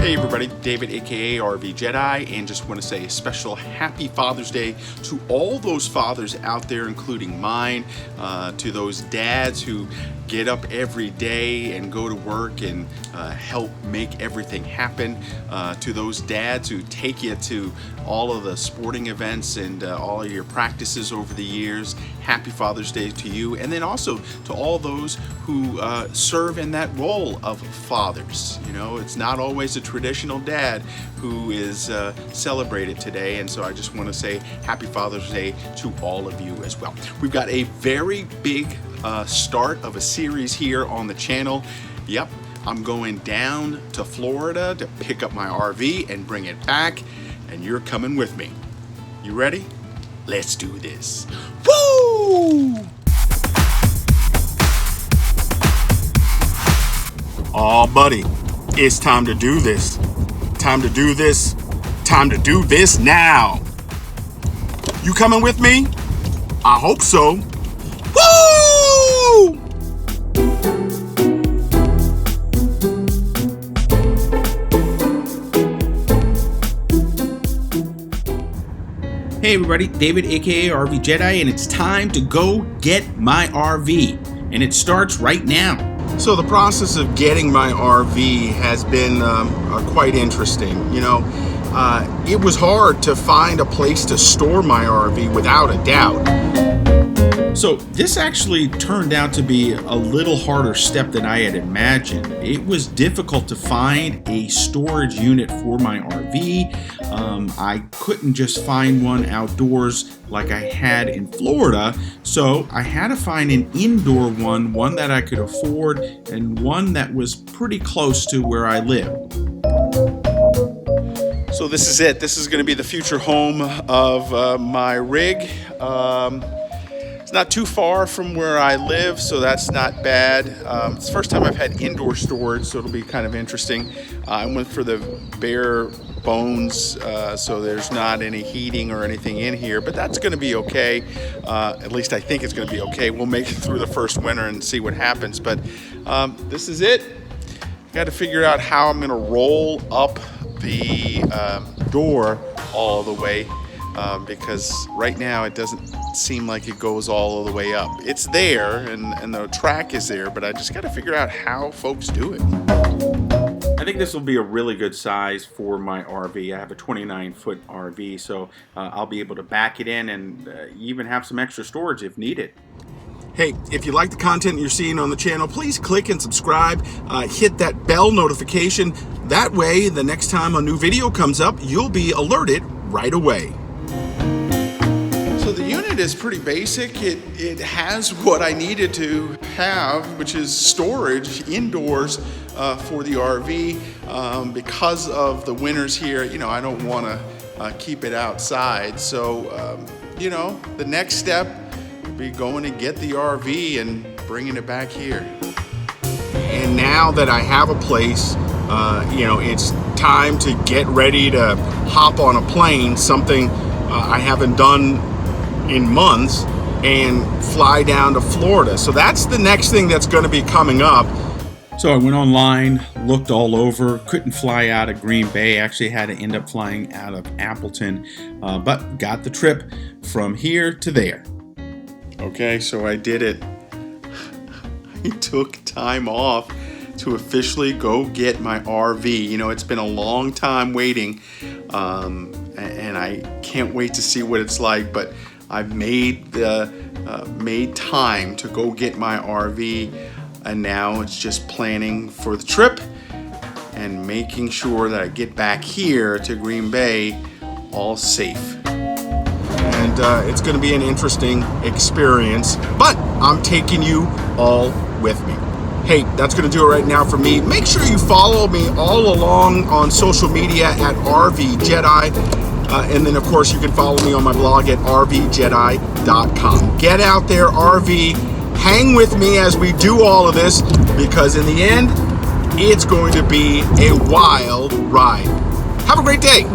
Hey everybody, David aka RV Jedeye, and just want to say a special happy Father's Day to all those fathers out there, including mine, to those dads who get up every day and go to work and help make everything happen, to those dads who take you to all of the sporting events and all of your practices over the years. Happy Father's Day to you, and then also to all those who serve in that role of fathers. You know, it's not always a traditional dad who is celebrated today, and so I just want to say happy Father's Day to all of you as well. We've got a very big start of a series here on the channel. Yep, I'm going down to Florida to pick up my RV and bring it back, and you're coming with me. You ready? Let's do this. Woo! Aw, buddy, it's time to do this. Time to do this. Time to do this now. You coming with me? I hope so. Woo! Hey everybody, David aka RV Jedeye, and it's time to go get my RV, and it starts right now. So the process of getting my RV has been quite interesting. You know, it was hard to find a place to store my RV without a doubt. So this actually turned out to be a little harder step than I had imagined. It was difficult to find a storage unit for my RV. I couldn't just find one outdoors like I had in Florida, so I had to find an indoor one that I could afford, and one that was pretty close to where I live. So this is it. This is going to be the future home of my rig. It's not too far from where I live, so that's not bad. It's the first time I've had indoor storage, so it'll be kind of interesting. I went for the bare bones, so there's not any heating or anything in here, but that's going to be okay. At least I think it's going to be okay. We'll make it through the first winter and see what happens, but this is it. Got to figure out how I'm going to roll up the door all the way, because right now it doesn't seem like it goes all the way up. It's there, and the track is there, but I just got to figure out how folks do it. I think this will be a really good size for my RV. I have a 29-foot RV, so I'll be able to back it in and even have some extra storage if needed. Hey, if you like the content you're seeing on the channel, please click and subscribe. Hit that bell notification. That way, the next time a new video comes up, you'll be alerted right away. So the unit is pretty basic. It has what I needed to have, which is storage indoors for the RV. Because of the winters here, you know, I don't want to keep it outside. So, you know, the next step would be going to get the RV and bringing it back here. And now that I have a place, you know, it's time to get ready to hop on a plane, something I haven't done in months, and fly down to Florida. So that's the next thing that's going to be coming up. So I went online, looked all over, couldn't fly out of Green Bay, actually had to end up flying out of Appleton, but got the trip from here to there. Okay, so I did it. I took time off to officially go get my RV. You know, it's been a long time waiting, and I can't wait to see what it's like, but I've made time to go get my RV, and now it's just planning for the trip and making sure that I get back here to Green Bay all safe. And it's going to be an interesting experience, but I'm taking you all with me. Hey, that's going to do it right now for me. Make sure you follow me all along on social media at RV Jedeye. And then, of course, you can follow me on my blog at rvjedeye.com. Get out there, RV. Hang with me as we do all of this, because in the end, it's going to be a wild ride. Have a great day.